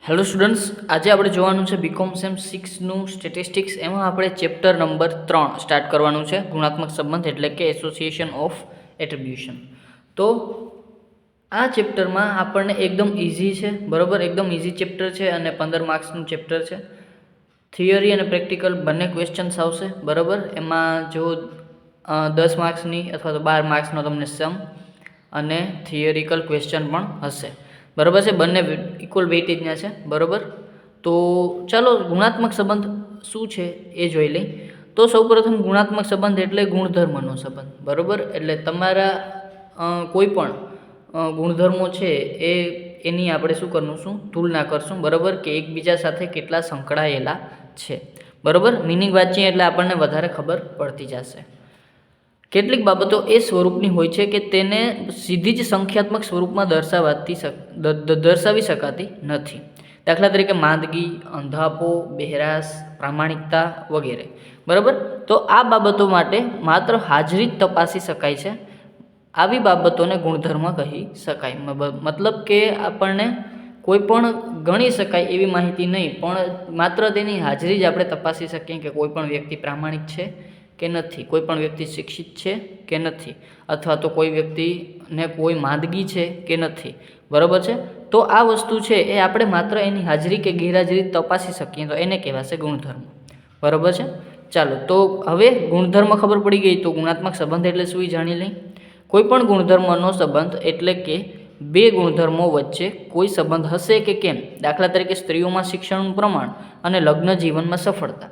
Hello students, આજે આપણે જોવાનું છે બીકોમ સેમ 6નું સ્ટેટિસ્ટિક્સ. એમાં આપણે ચેપ્ટર નંબર 3 સ્ટાર્ટ કરવાનું છે, ગુણાત્મક સંબંધ એટલે કે એસોસિએશન ઓફ એટ્રીબ્યુશન. તો આ ચેપ્ટરમાં આપણને એકદમ ઇઝી છે, બરાબર, એકદમ ઇઝી ચેપ્ટર છે અને 15 માર્ક્સનું ચેપ્ટર છે. થિયરી અને પ્રેક્ટિકલ બંને ક્વેશ્ચન્સ આવશે, બરાબર. એમાં જો 10 માર્ક્સની અથવા તો 12 માર્ક્સનો તમને સમ અને થિયરિકલ ક્વેશ્ચન પણ હશે, બરાબર છે. બંને ઇક્વલ વેઇટેજના છે, બરાબર. તો ચાલો ગુણાત્મક સંબંધ શું છે એ જોઈ લઈ. તો સૌપ્રથમ ગુણાત્મક સંબંધ એટલે ગુણધર્મનો સંબંધ, બરાબર. એટલે તમારા કોઈ પણ ગુણધર્મો છે એની આપણે શું કરશું, તુલના કરશું, બરાબર, કે એકબીજા સાથે કેટલા સંકળાયેલા છે, બરાબર. મિનિંગ વાંચીએ એટલે આપણને વધારે ખબર પડતી જશે. કેટલીક બાબતો એ સ્વરૂપની હોય છે કે તેને સીધી જ સંખ્યાત્મક સ્વરૂપમાં દર્શાવી શકાતી નથી. દાખલા તરીકે માંદગી, અંધાપો, બહેરાશ, પ્રામાણિકતા વગેરે, બરાબર. તો આ બાબતો માટે માત્ર હાજરી જ તપાસી શકાય છે. આવી બાબતોને ગુણધર્મ કહી શકાય. મતલબ કે આપણને કોઈ પણ ગણી શકાય એવી માહિતી નહીં, પણ માત્ર તેની હાજરી જ આપણે તપાસી શકીએ કે કોઈ પણ વ્યક્તિ પ્રામાણિક છે કે નથી, કોઈ પણ વ્યક્તિ શિક્ષિત છે કે નથી, અથવા તો કોઈ વ્યક્તિને કોઈ માંદગી છે કે નથી, બરાબર છે. તો આ વસ્તુ છે એ આપણે માત્ર એની હાજરી કે ગેરહાજરી તપાસી શકીએ તો એને કહેવાશે ગુણધર્મ, બરાબર છે. ચાલો, તો હવે ગુણધર્મ ખબર પડી ગઈ, તો ગુણાત્મક સંબંધ એટલે શું એ જાણી લઈ. કોઈ પણ ગુણધર્મનો સંબંધ એટલે કે બે ગુણધર્મો વચ્ચે કોઈ સંબંધ હશે કે કેમ. દાખલા તરીકે સ્ત્રીઓમાં શિક્ષણનું પ્રમાણ અને લગ્ન જીવનમાં સફળતા,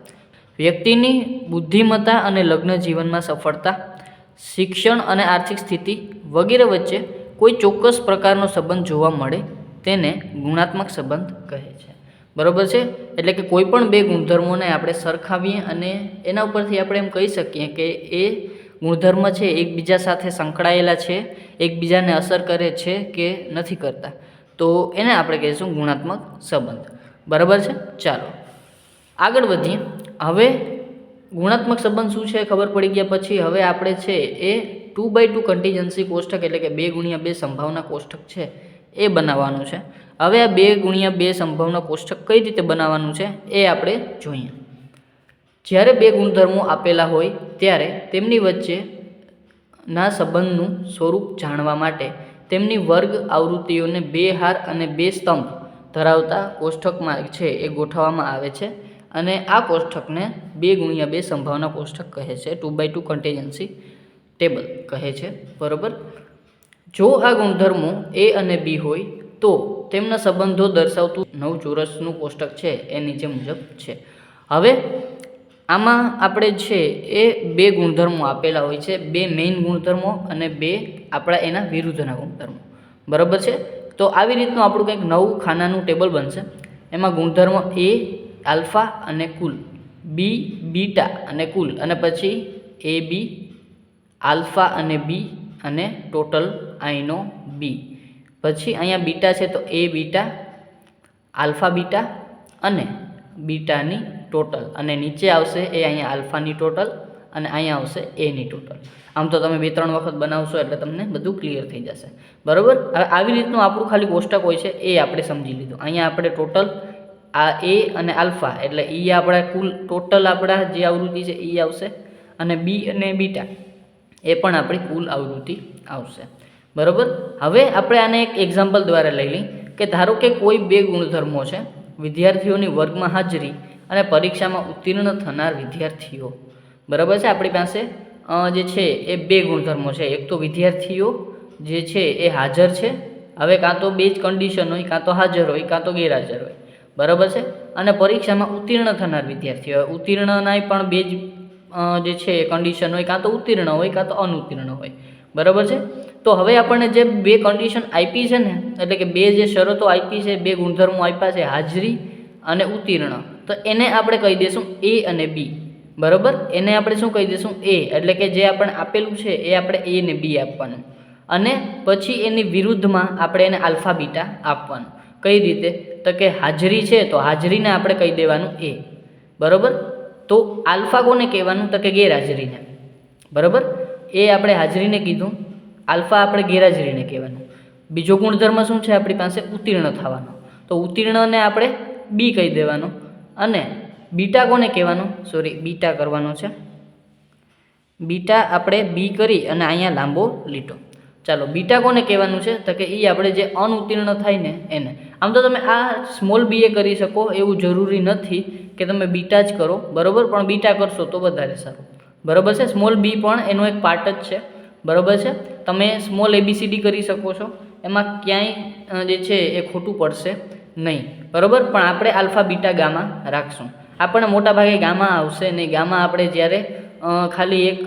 વ્યક્તિની બુદ્ધિમત્તા અને લગ્ન જીવનમાં સફળતા, શિક્ષણ અને આર્થિક સ્થિતિ વગેરે વચ્ચે કોઈ ચોક્કસ પ્રકારનો સંબંધ જોવા મળે તેને ગુણાત્મક સંબંધ કહે છે, બરાબર છે. એટલે કે કોઈ પણ બે ગુણધર્મોને આપણે સરખાવીએ અને એના ઉપરથી આપણે એમ કહી શકીએ કે એ ગુણધર્મ છે એકબીજા સાથે સંકળાયેલા છે, એકબીજાને અસર કરે છે કે નથી કરતા, તો એને આપણે કહીશું ગુણાત્મક સંબંધ, બરાબર છે. ચાલો આગળ વધીએ. હવે ગુણાત્મક સંબંધ શું છે ખબર પડી ગયા પછી હવે આપણે છે એ 2/2 કન્ટીજન્સી કોષ્ટક એટલે કે 2x2 સંભાવના કોષ્ટક છે એ બનાવવાનું છે. હવે આ 2x2 સંભાવના કોષ્ટક કઈ રીતે બનાવવાનું છે એ આપણે જોઈએ. જ્યારે બે ગુણધર્મો આપેલા હોય ત્યારે તેમની વચ્ચેના સંબંધનું સ્વરૂપ જાણવા માટે તેમની વર્ગ આવૃત્તિઓને 2 હાર અને 2 સ્તંભ ધરાવતા કોષ્ટકમાં છે એ ગોઠવવામાં આવે છે, અને આ કોષ્ટકને 2x2 સંભાવના કોષ્ટક કહે છે, 2/2 કન્ટીજન્સી ટેબલ કહે છે, બરાબર. જો આ ગુણધર્મો A અને B હોય તો તેમના સંબંધો દર્શાવતું 9 ચોરસનું કોષ્ટક છે એ નીચે મુજબ છે. હવે આમાં આપણે છે એ બે ગુણધર્મો આપેલા હોય છે, બે મેઇન ગુણધર્મો અને બે આપણા એના વિરુદ્ધના ગુણધર્મો, બરાબર છે. તો આવી રીતનું આપણું કંઈક 9 ખાનાનું ટેબલ બનશે. એમાં ગુણધર્મ A આલ્ફા અને કુલ, B બીટા અને કુલ, અને પછી AB આલ્ફા અને B અને ટોટલ આઈનો B. પછી અહીંયા બીટા છે તો A બીટા, આલ્ફા બીટા અને બીટાની ટોટલ, અને નીચે આવશે એ અહીંયા આલ્ફાની ટોટલ અને અહીંયા આવશે એની ટોટલ. આમ તો તમે 2-3 વખત બનાવશો એટલે તમને બધું ક્લિયર થઈ જશે, બરાબર. હવે આવી રીતનું આપણું ખાલી કોષ્ટક હોય છે એ આપણે સમજી લીધું. અહીંયા આપણે ટોટલ આ A અને આલ્ફા એટલે એ આપણા કુલ ટોટલ આપણા જે આવૃત્તિ છે એ આવશે, અને B અને બીટા એ પણ આપણી કુલ આવૃત્તિ આવશે, બરાબર. હવે આપણે આને એક એક્ઝામ્પલ દ્વારા લઈ લઈએ કે ધારો કે કોઈ બે ગુણધર્મો છે, વિદ્યાર્થીઓની વર્ગમાં હાજરી અને પરીક્ષામાં ઉત્તીર્ણ થનાર વિદ્યાર્થીઓ, બરાબર છે. આપણી પાસે જે છે એ બે ગુણધર્મો છે. એક તો વિદ્યાર્થીઓ જે છે એ હાજર છે, હવે કાં તો બે જ કન્ડિશન હોય, કાં તો હાજર હોય કાં તો ગેરહાજર હોય, બરાબર છે. અને પરીક્ષામાં ઉત્તીર્ણ થનાર વિદ્યાર્થીઓ, ઉત્તીર્ણના પણ બે જ જે છે એ કન્ડિશન હોય, કાં તો ઉત્તીર્ણ હોય કાં તો અનુત્તીર્ણ હોય, બરાબર છે. તો હવે આપણને જે બે કન્ડિશન આપી છે ને, એટલે કે બે જે શરતો આપી છે, બે ગુણધર્મો આપ્યા છે, હાજરી અને ઉત્તીર્ણ, તો એને આપણે કહી દઈશું A અને B, બરાબર. એને આપણે શું કહી દઈશું A, એટલે કે જે આપણે આપેલું છે એ આપણે A ને B આપવાનું, અને પછી એની વિરુદ્ધમાં આપણે એને આલ્ફા બીટા આપવાનું. કઈ રીતે? તો કે હાજરી છે તો હાજરીને આપણે કહી દેવાનું A, બરાબર. તો આલ્ફા કોને કહેવાનું? તો કે ગેરહાજરીને, બરાબર. એ આપણે હાજરીને કીધું, આલ્ફા આપણે ગેરહાજરીને કહેવાનું. બીજો ગુણધર્મ શું છે આપણી પાસે? ઉત્તીર્ણ થવાનો. તો ઉત્તીર્ણને આપણે બી કહી દેવાનો અને બીટા કોને કહેવાનો, બીટા કરવાનો છે, બીટા આપણે બી કરી અને અહીંયા લાંબો લીટો. ચાલો બીટા કોને કહેવાનું છે તો કે એ આપણે જે અનુત્તીર્ણ થાય ને એને. આમ તો તમે આ સ્મોલ બી એ કરી શકો, એવું જરૂરી નથી કે તમે બીટા જ કરો, બરાબર, પણ બીટા કરશો તો વધારે સારું, બરાબર છે. સ્મોલ બી પણ એનો એક પાર્ટ જ છે, બરાબર છે. તમે સ્મોલ ABCD કરી શકો છો, એમાં ક્યાંય જે છે એ ખોટું પડશે નહીં, બરાબર. પણ આપણે આલ્ફા બીટા ગામા રાખશું. આપણને મોટા ભાગે ગામા આવશે નહીં. ગામા આપણે જ્યારે ખાલી એક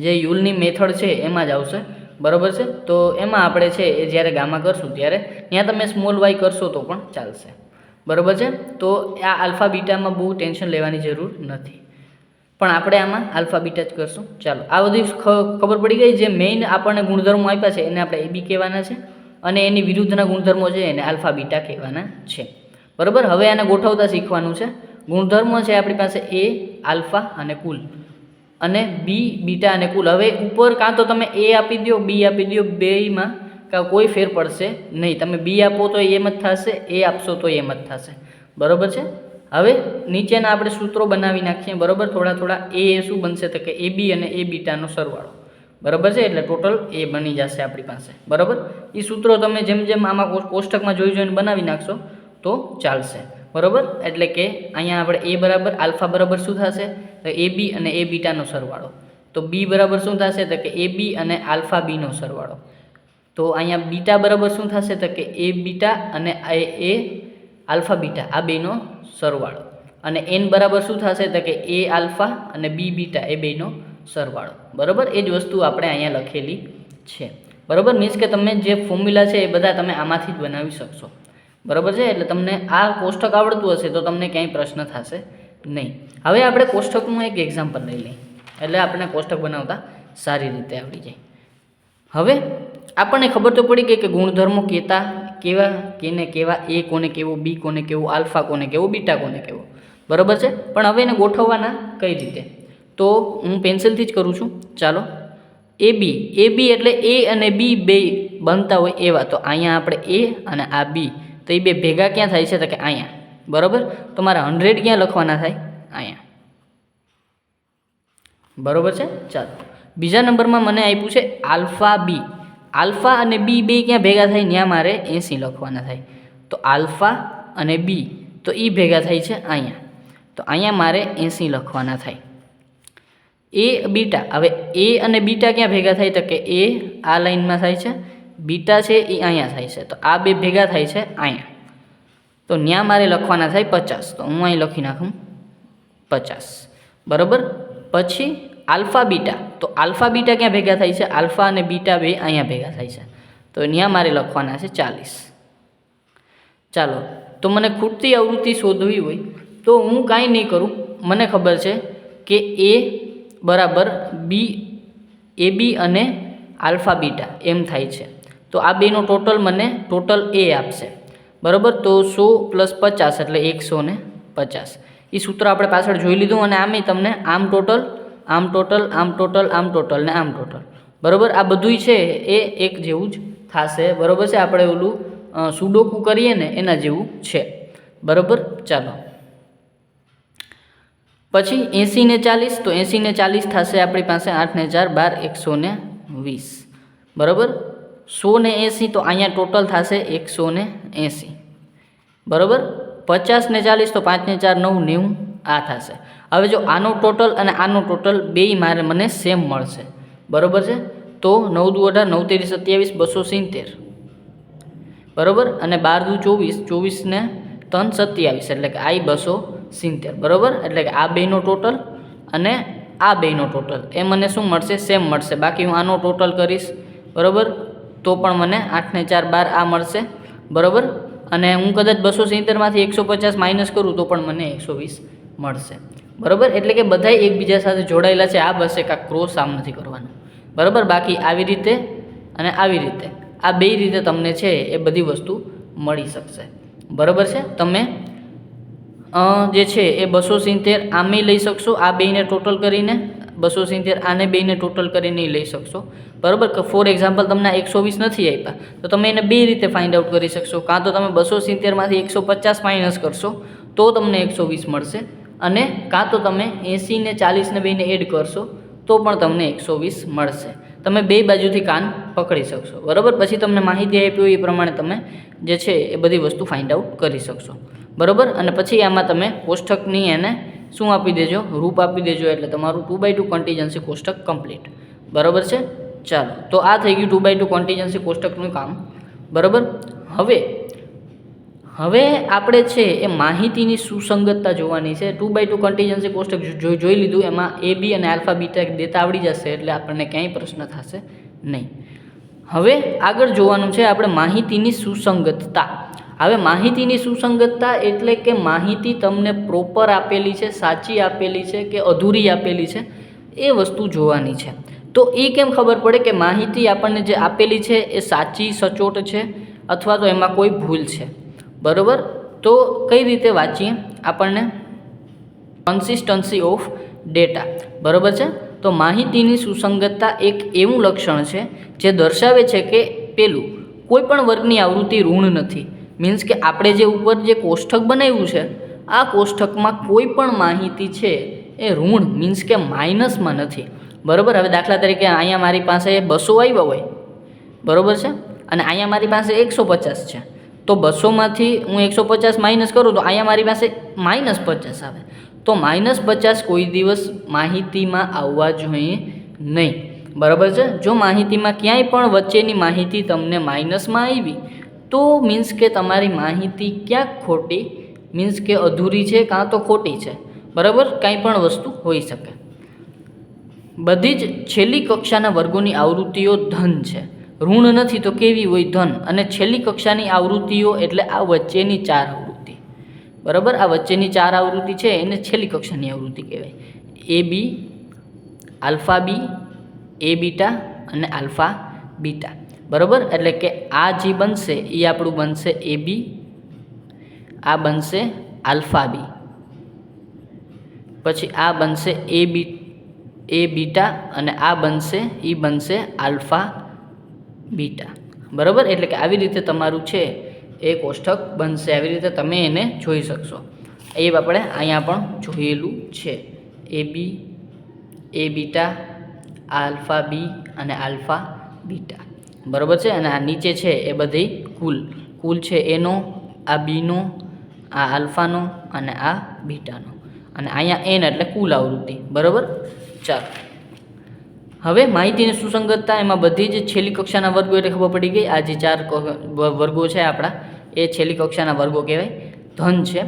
જે યુલની મેથડ છે એમાં જ આવશે, બરાબર છે. તો એમાં આપણે છે એ જ્યારે ગામા કરશું ત્યારે ત્યાં તમે સ્મોલ વાય કરશો તો પણ ચાલશે, બરાબર છે. તો આ આલ્ફા બીટામાં બહુ ટેન્શન લેવાની જરૂર નથી, પણ આપણે આમાં આલ્ફા બીટા જ કરશું. ચાલો આ બધી ખબર પડી ગઈ. જે મેઇન આપણને ગુણધર્મો આપ્યા છે એને આપણે AB કહેવાના છે અને એની વિરુદ્ધના ગુણધર્મો છે એને આલ્ફા બીટા કહેવાના છે, બરાબર. હવે આને ગોઠવતા શીખવાનું છે. ગુણધર્મો છે આપણી પાસે A આલ્ફા અને કુલ, અને બી બીટા અને કુલ. હવે ઉપર કાં તો તમે A આપી દો, બી આપી દો, બેયમાં કોઈ ફેર પડશે નહીં. તમે બી આપો તો એમ જ થશે, A આપશો તો એમ જ થશે, બરાબર છે. હવે નીચેના આપણે સૂત્રો બનાવી નાખીએ, બરાબર. થોડા એ શું બનશે તો કે AB અને A બીટાનો સરવાળો, બરાબર છે. એટલે ટોટલ A બની જશે આપણી પાસે, બરાબર. એ સૂત્રો તમે જેમ જેમ આમાં કોષ્ટકમાં જોઈને બનાવી નાખશો તો ચાલશે, બરાબર. એટલે કે અહીંયા આપણે A બરાબર આલ્ફા બરાબર શું થશે તો AB અને A બીટાનો સરવાળો. તો B બરાબર શું થશે તો કે AB અને આલ્ફા બીનો સરવાળો. તો અહીંયા બીટા બરાબર શું થશે તો કે A બીટા અને A આલ્ફા બીટા આ બેનો સરવાળો. અને N બરાબર શું થશે તો કે A આલ્ફા અને B બીટા એ બેનો સરવાળો, બરાબર. એ જ વસ્તુ આપણે અહીંયા લખેલી છે, બરાબર. મીન્સ કે તમે જે ફોર્મ્યુલા છે એ બધા તમે આમાંથી જ બનાવી શકશો, બરાબર છે. એટલે તમને આ કોષ્ટક આવડતું હશે તો તમને ક્યાંય પ્રશ્ન થશે નહીં. હવે આપણે કોષ્ટકનું એક એક્ઝામ્પલ લઈ લઈએ એટલે આપણે કોષ્ટક બનાવતા સારી રીતે આવડી જાય. હવે આપણને ખબર તો પડી ગઈ કે ગુણધર્મો કેવા કેને કેવા, A કોને કેવો, B કોને કેવો, આલ્ફા કોને કેવો, બીટા કોને કેવો, બરાબર છે. પણ હવે એને ગોઠવવાના કઈ રીતે, તો હું પેન્સિલથી જ કરું છું. ચાલો AB એટલે A અને B બે બનતા હોય એવા. તો અહીંયા આપણે A અને આ B, તો એ બે ભેગા ક્યાં થાય છે તો કે અહીંયા, બરાબર. તો મારે 100 ક્યાં લખવાના થાય, અહીંયા, બરાબર છે. ચાલો બીજા નંબરમાં મને આપ્યું છે આલ્ફા બી. આલ્ફા અને બી બે ક્યાં ભેગા થાય, ત્યાં મારે 80 લખવાના થાય. તો આલ્ફા અને બી તો એ ભેગા થાય છે અહીંયા, તો અહીંયા મારે 80 લખવાના થાય. A બીટા, હવે A અને બીટા ક્યાં ભેગા થાય તો કે A આ લાઈનમાં થાય છે, બીટા છે એ અહીંયા થાય છે. તો આ બે ભેગા થાય છે અહીંયા, તો ત્યાં મારે લખવાના થાય 50. તો હું અહીં લખી નાખું 50, બરાબર. પછી આલ્ફા બીટા, તો આલ્ફા બીટા ક્યાં ભેગા થાય છે, આલ્ફા અને બીટા બે અહીંયા ભેગા થાય છે, તો ત્યાં મારે લખવાના છે 40. ચાલો તો મને ખૂટતી આવૃત્તિ શોધવી હોય તો હું કાંઈ નહીં કરું, મને ખબર છે કે A બરાબર AB અને આલ્ફા બીટા એમ થાય છે. તો આ બેનો ટોટલ A આપશે, બરાબર. તો 100 + 50 એટલે 150. એ સૂત્ર આપણે પાછળ જોઈ લીધું. અને આમે તમને આમ ટોટલ, ને આમ ટોટલ, બરાબર. આ બધું છે એ એક જેવું જ થશે, બરાબર છે. આપણે ઓલું સુડોકુ કરીએ ને એના જેવું છે, બરાબર. ચાલો પછી 80 ને 40, તો 80 ને 40 થશે આપણી પાસે 8 ને 4 12 120, બરાબર. 100 ને 80 તો અહીંયા ટોટલ થશે 180, બરાબર. 50 ને 40 તો 5 ને 4 9 90 આ થશે. હવે જો આનો ટોટલ અને આનો ટોટલ બેય મને સેમ મળશે, બરાબર છે. તો 9 દુ 18, 9 તેરી 27, 270, બરાબર. અને 12 દુ 24, 24 ને 3 27, એટલે કે આ 270, બરાબર. એટલે કે આ બેનો ટોટલ અને આ બેનો ટોટલ એ મને શું મળશે, સેમ મળશે. બાકી હું આનો ટોટલ કરીશ, બરાબર, તો પણ મને 8 ને 4 12 આ મળશે, બરાબર. અને હું કદાચ 270માંથી 150 માઇનસ કરું તો પણ મને 120 મળશે, બરાબર. એટલે કે બધા એકબીજા સાથે જોડાયેલા છે. આ બસ એક આ ક્રોસ આમ નથી કરવાનો, બરાબર. બાકી આવી રીતે અને આવી રીતે આ બે રીતે તમને છે એ બધી વસ્તુ મળી શકશે, બરાબર છે. તમે જે છે એ 270 આમે લઈ શકશો આ બેને ટોટલ કરીને, 270 આને બેને ટોટલ કરીને નહીં લઈ શકશો, બરાબર. કે ફોર એક્ઝામ્પલ તમને 120 નથી આપ્યા તો તમે એને બે રીતે ફાઇન્ડ આઉટ કરી શકશો. કાં તો તમે 270માંથી 150 માઇનસ કરશો તો તમને 120 મળશે, અને કાં તો તમે 80 ને 40 ને બેને એડ કરશો તો પણ તમને 120 મળશે. તમે બે બાજુથી કાન પકડી શકશો, બરાબર. પછી તમને માહિતી આપી હોય એ પ્રમાણે તમે જે છે એ બધી વસ્તુ ફાઇન્ડ આઉટ કરી શકશો, બરાબર. અને પછી આમાં તમે કોષ્ટકની એને શું આપી દેજો, રૂપ આપી દેજો, એટલે તમારું 2x2 કન્ટીજન્સી કોષ્ટક કમ્પ્લીટ, બરાબર છે. ચાલો, તો આ થઈ ગયું 2x2 કન્ટીજન્સી કોષ્ટકનું કામ, બરાબર. હવે આપણે છે એ માહિતીની સુસંગતતા જોવાની છે. 2x2 કન્ટીજન્સી કોષ્ટક જોઈ લીધું, એમાં એ બી અને આલ્ફા બીટા દેતા આવડી જશે એટલે આપણને ક્યાંય પ્રશ્ન થશે નહીં. હવે આગળ જોવાનું છે આપણે માહિતીની સુસંગતતા. હવે માહિતીની સુસંગતતા એટલે કે માહિતી તમને પ્રોપર આપેલી છે, સાચી આપેલી છે કે અધૂરી આપેલી છે, એ વસ્તુ જોવાની છે. તો એ કેમ ખબર પડે કે માહિતી આપણને જે આપેલી છે એ સાચી સચોટ છે અથવા તો એમાં કોઈ ભૂલ છે, બરાબર. તો કઈ રીતે વાંચીએ આપણને? કન્સિસ્ટન્સી ઓફ ડેટા, બરાબર છે. તો માહિતીની સુસંગતતા એક એવું લક્ષણ છે જે દર્શાવે છે કે પેલું કોઈ પણ વર્ગની આવૃત્તિ ઋણ નથી. મીન્સ કે આપણે જે ઉપર જે કોષ્ટક બનાવ્યું છે આ કોષ્ટકમાં કોઈ પણ માહિતી છે એ ઋણ મીન્સ કે માઇનસમાં નથી, બરાબર. હવે દાખલા તરીકે અહીંયા મારી પાસે 200 આવ્યા હોય, બરાબર છે, અને અહીંયા મારી પાસે 150 છે. તો 200માંથી હું 150 માઇનસ કરું તો અહીંયા મારી પાસે -50 આવે. તો -50 કોઈ દિવસ માહિતીમાં આવવા જોઈએ નહીં, બરાબર છે. જો માહિતીમાં ક્યાંય પણ વચ્ચેની માહિતી તમને માઇનસમાં આવી તો મીન્સ કે તમારી માહિતી ક્યાંક ખોટી મીન્સ કે અધૂરી છે કાં તો ખોટી છે, બરાબર. કાંઈ પણ વસ્તુ હોઈ શકે. બધી જ છેલ્લી કક્ષાના વર્ગોની આવૃત્તિઓ ધન છે, ઋણ નથી તો કેવી હોય? ધન. અને છેલ્લી કક્ષાની આવૃત્તિઓ એટલે આ વચ્ચેની 4 આવૃત્તિ, બરાબર. આ વચ્ચેની 4 આવૃત્તિ છે એને છેલ્લી કક્ષાની આવૃત્તિ કહેવાય. એ બી, આલ્ફા બી, એ બીટા અને આલ્ફા બીટા, બરાબર. એટલે કે આ જે બનશે એ આપણું બનશે એ બી, આ બનશે આલ્ફા બી, પછી આ બનશે એ બીટા અને આ બનશે એ બનશે આલ્ફા બીટા, બરાબર. એટલે કે આવી રીતે તમારું છે એ કોષ્ટક બનશે. આવી રીતે તમે એને જોઈ શકશો. એ આપણે અહીંયા પણ જોયેલું છે. એ બી, એ બીટા, આલ્ફા બી અને આલ્ફા બીટા, બરાબર છે. અને આ નીચે છે એ બધી કુલ છે એનો, આ બીનો, આ આલ્ફાનો અને આ બીટાનો, અને અહીંયા એન એટલે કુલ આવૃત્તિ, બરાબર. ચાલો, હવે માહિતીની સુસંગતતા એમાં બધી જ છેલ્લી કક્ષાના વર્ગો એટલે ખબર પડી ગઈ. આ જે 4 વર્ગો છે આપણા એ છેલ્લી કક્ષાના વર્ગો કહેવાય, ધન છે.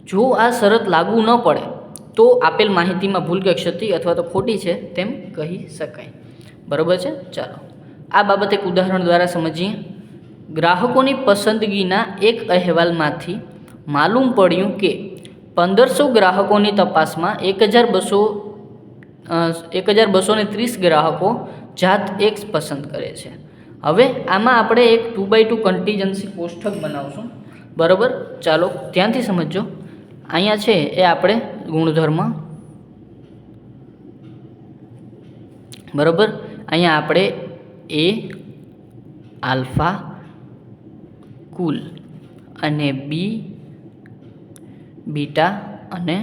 જો આ શરત લાગુ ન પડે તો આપેલ માહિતીમાં ભૂલ કે ક્ષતિ અથવા તો ખોટી છે તેમ કહી શકાય, બરાબર છે. ચાલો, આ બાબતે એક ઉદાહરણ દ્વારા સમજીએ. ગ્રાહકોની પસંદગીના એક અહેવાલમાંથી માલુમ પડ્યું કે 1500 ગ્રાહકોની તપાસમાં 1230 ગ્રાહકો જાત X પસંદ કરે છે. હવે આમાં આપણે એક 2x2 કન્ટીજન્સી કોષ્ટક બનાવશું, બરાબર. ચાલો ધ્યાનથી સમજજો. અહીંયા છે એ આપણે ગુણધર્મ, બરાબર. અહીંયા આપણે એ આલ્ફા કુલ અને બી બીટા અને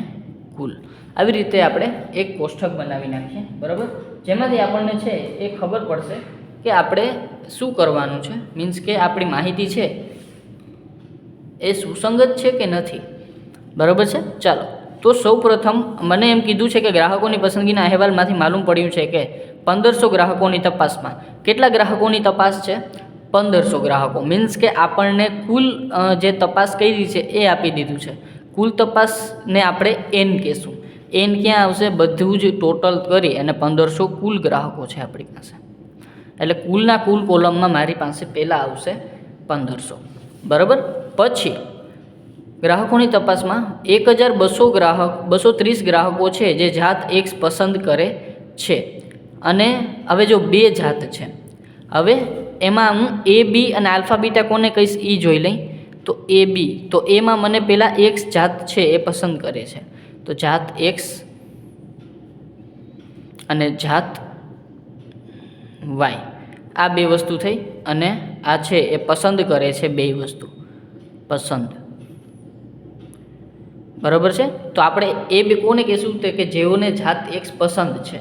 કુલ આવી રીતે આપણે એક કોષ્ટક બનાવી નાખીએ, બરાબર. જેમાંથી આપણને છે એ ખબર પડશે કે આપણે શું કરવાનું છે. મીન્સ કે આપણી માહિતી છે એ સુસંગત છે કે નથી, બરાબર છે. ચાલો, તો સૌપ્રથમ મને એમ કીધું છે કે ગ્રાહકોની પસંદગીના અહેવાલમાંથી માલુમ પડ્યું છે કે 1500 ગ્રાહકોની તપાસમાં કેટલા ગ્રાહકોની તપાસ છે? 1500 ગ્રાહકો. મીન્સ કે આપણને કુલ જે તપાસ કરી છે એ આપી દીધું છે. કુલ તપાસને આપણે એન કહેશું. એન ક્યાં આવશે? બધું જ ટોટલ કરી અને 1500 કુલ ગ્રાહકો છે આપણી પાસે, એટલે કુલના કુલ કોલમમાં મારી પાસે પહેલાં આવશે 1500, બરાબર. પછી ગ્રાહકોની તપાસમાં 1230 ગ્રાહકો છે જે જાત X પસંદ કરે છે. અને હવે જો 2 જાત છે, હવે એમાં હું એ બી અને આલ્ફા બીટા કોને કહીશ એ જોઈ લઈ. તો એ બી, તો એમાં મને પહેલાં X જાત છે એ પસંદ કરે છે. તો જાત X અને જાત વાય, આ બે વસ્તુ થઈ અને આ છે એ પસંદ કરે છે બે વસ્તુ પસંદ, બરાબર છે. તો આપણે એ બે કોને કહીશું તો કે જેઓને જાત એક્સ પસંદ છે.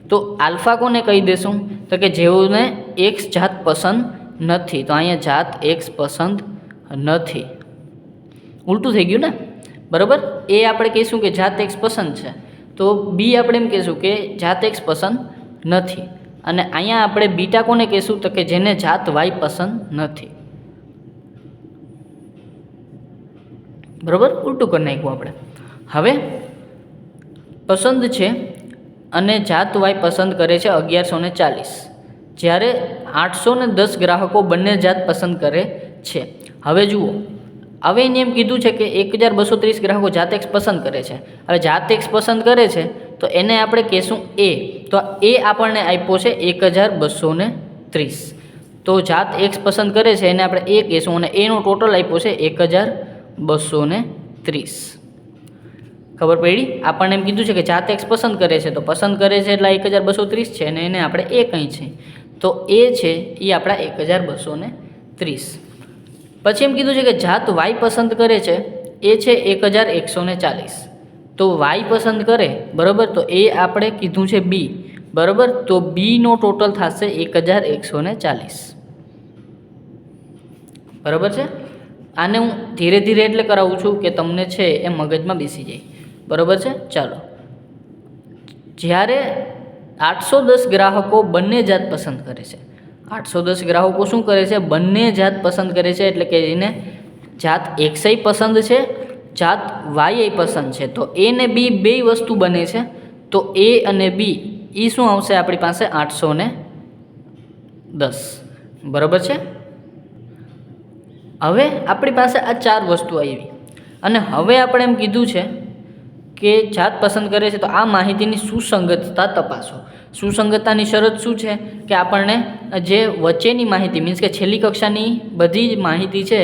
તો આલ્ફા કોને કહી દેશું તો કે જેઓને એક્સ જાત પસંદ નથી. તો અહીંયા જાત એક્સ પસંદ નથી, ઉલટું થઈ ગયું ને, બરાબર. એ આપણે કહીશું કે જાત એક્સ પસંદ છે, તો બી આપણે એમ કહીશું કે જાત એક્સ પસંદ નથી. અને અહીંયા આપણે બીટા કોને કહીશું તો કે જેને જાત વાય પસંદ નથી, બરાબર. ઉલટું કરી નાખ્યું આપણે. હવે પસંદ છે અને જાત વાય પસંદ કરે છે 1140, જ્યારે 810 ગ્રાહકો બંને જાત પસંદ કરે છે. હવે જુઓ, હવે એને એમ કીધું છે કે 1230 ગ્રાહકો જાત એક્સ પસંદ કરે છે. હવે જાત એક્સ પસંદ કરે છે તો એને આપણે કહેશું એ. તો એ આપણને આપ્યો છે 1230. તો જાત એક્સ પસંદ કરે છે એને આપણે એ કહેશું અને એનો ટોટલ આપ્યો છે 1230. ખબર પડી? આપણને એમ કીધું છે કે જાત એક્સ પસંદ કરે છે, તો પસંદ કરે છે એટલે 1230 છે અને એને આપણે એ કહી છે, તો એ છે એ આપણા 1230. પછી એમ કીધું છે કે જાત વાય પસંદ કરે છે એ છે 1140. તો વાય પસંદ કરે, બરાબર, તો એ આપણે કીધું છે બી, બરાબર. તો બીનો ટોટલ થશે 1140, બરાબર છે. આને હું ધીરે ધીરે એટલે કરાવું છું કે તમને છે એ મગજમાં બેસી જાય, બરાબર છે. ચાલો, જ્યારે 810 ગ્રાહકો બંને જાત પસંદ કરે છે, 810 ગ્રાહકો શું કરે છે? બંને જાત પસંદ કરે છે, એટલે કે એને જાત એક્સય પસંદ છે, જાત વાય પસંદ છે. તો એ ને બી બે વસ્તુ બને છે, તો એ અને બી એ શું આવશે આપણી પાસે? 810, બરાબર છે. હવે આપણી પાસે આ ચાર વસ્તુ આવી અને હવે આપણે એમ કીધું છે કે જાત પસંદ કરે છે, તો આ માહિતીની સુસંગતતા તપાસો. સુસંગતતાની શરત શું છે કે આપણને જે વચ્ચેની માહિતી, મીન્સ કે છેલ્લી કક્ષાની બધી જ માહિતી છે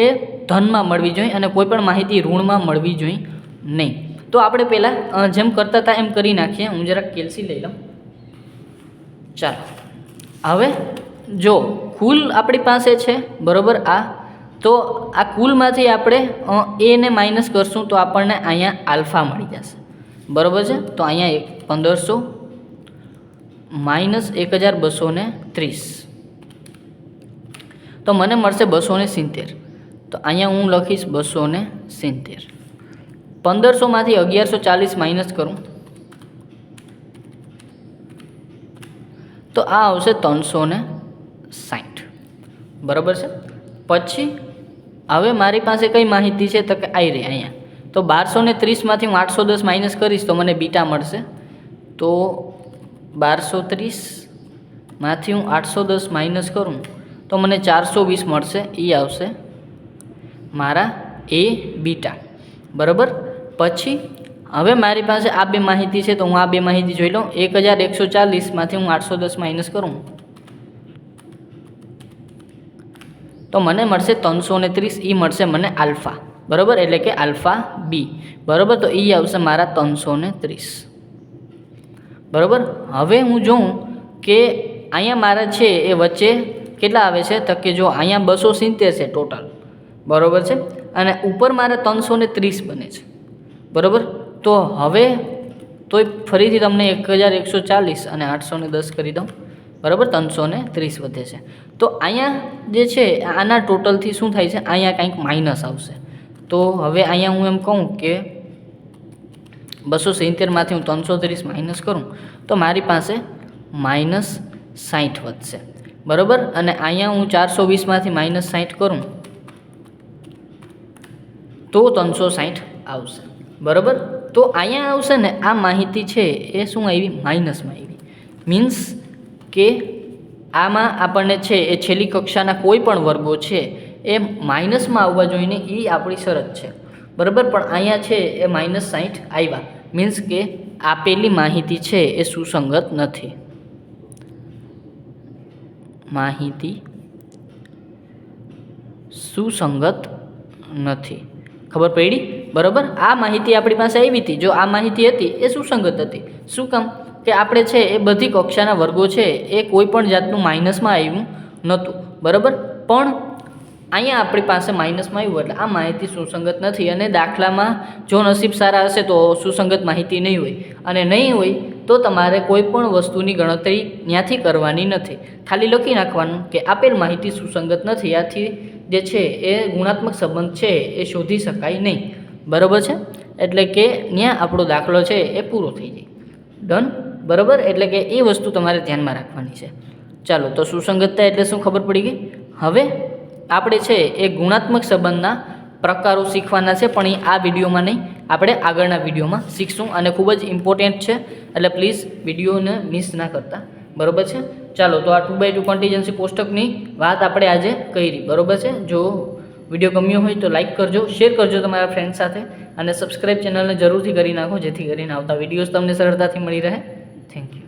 એ ધનમાં મળવી જોઈએ અને કોઈ પણ માહિતી ઋણમાં મળવી જોઈએ નહીં. તો આપણે પહેલાં જેમ કરતા હતા એમ કરી નાખીએ. હું જરાક કેલ્સી લઈ લઉં. ચાલો, હવે જો કુલ આપણી પાસે છે, બરાબર, આ તો આ કુલમાંથી આપણે એને માઇનસ કરશું તો આપણને અહીંયા આલ્ફા મળી જશે, બરાબર છે. તો અહીંયા 1500 માઇનસ 1230, તો મને મળશે 270. તો અહીંયા હું લખીશ 270. 1500માંથી 1140 માઇનસ કરું તો આ આવશે 360, બરાબર છે. પછી હવે મારી પાસે કઈ માહિતી છે તો કે આવી રહી અહીંયા. તો 1230માંથી હું 810 માઇનસ કરીશ તો મને બીટા મળશે. તો 1230માંથી હું 810 માઇનસ કરું તો મને 420 મળશે. એ આવશે મારા એ બીટા, બરાબર. પછી હવે મારી પાસે આ બે માહિતી છે, તો હું આ બે માહિતી જોઈ લઉં. 1140માંથી હું 810 માઇનસ કરું તો મને મળશે 330. એ મળશે મને આલ્ફા, બરાબર, એટલે કે આલ્ફા બી, બરાબર. તો એ આવશે મારા 330, બરાબર. હવે હું જોઉં કે અહીંયા મારા છે એ વચ્ચે કેટલા આવે છે તો કે જો અહીંયા 270 છે ટોટલ, બરાબર છે, અને ઉપર મારા 330 બને છે, બરાબર. તો હવે તો ફરીથી તમને 1140 અને 810 કરી દઉં, બરાબર. 330 વધે છે. તો અહીંયા જે છે આના ટોટલથી શું થાય છે? અહીંયા કંઈક માઇનસ આવશે. તો હવે અહીંયા હું એમ કહું કે 270માંથી હું 330 માઇનસ કરું તો મારી પાસે -60 વધશે, બરાબર. અને અહીંયા હું 420માંથી -60 કરું તો 360 આવશે, બરાબર. તો અહીંયા આવશે ને આ માહિતી છે એ શું આવી? માઇનસમાં આવી. મીન્સ કે આમાં આપણને છે એ છેલ્લી કક્ષાના કોઈ પણ વર્ગો છે એ માઇનસમાં આવવા જોઈએ, એ આપણી શરત છે, બરાબર. પણ અહીંયા છે એ -60 આવ્યા, મીન્સ કે આપેલી માહિતી છે એ સુસંગત નથી. માહિતી સુસંગત નથી. ખબર પડી? બરાબર. આ માહિતી આપણી પાસે આવી હતી. જો આ માહિતી હતી એ સુસંગત હતી. શું કામ? કે આપણે છે એ બધી કક્ષાના વર્ગો છે એ કોઈ પણ જાતનું માઇનસમાં આવ્યું નહોતું, બરાબર. પણ અહીંયા આપણી પાસે માઇનસમાં આવ્યું એટલે આ માહિતી સુસંગત નથી, અને દાખલામાં જો નસીબ સારા હશે તો સુસંગત માહિતી નહીં હોય, અને નહીં હોય તો તમારે કોઈ પણ વસ્તુની ગણતરી ત્યાંથી કરવાની નથી. ખાલી લખી નાખવાનું કે આપેલ માહિતી સુસંગત નથી, આથી જે છે એ ગુણાત્મક સંબંધ છે એ શોધી શકાય નહીં, બરાબર છે. એટલે કે ત્યાં આપણો દાખલો છે એ પૂરો થઈ જાય. ડન, બરાબર. એટલે કે એ વસ્તુ તમારે ધ્યાનમાં રાખવાની છે. ચાલો, તો સુસંગતતા એટલે શું ખબર પડી ગઈ. હવે આપણે છે એ ગુણાત્મક સંબંધના પ્રકારો શીખવાના છે, પણ એ આ વિડીયોમાં નહીં, આપણે આગળના વિડીયોમાં શીખશું, અને ખૂબ જ ઇમ્પોર્ટન્ટ છે, એટલે પ્લીઝ વિડીયોને મિસ ના કરતા, બરાબર છે. ચાલો, તો આ 2x2 કન્ટીજન્સી કોષ્ટકની વાત આપણે આજે કરી, બરાબર છે. જો વિડીયો ગમ્યો હોય તો લાઇક કરજો, શેર કરજો તમારા ફ્રેન્ડ સાથે, અને સબસ્ક્રાઈબ ચેનલને જરૂરથી કરી નાખો, જેથી કરીને આવતા વિડીયોઝ તમને સરળતાથી મળી રહે. Thank you.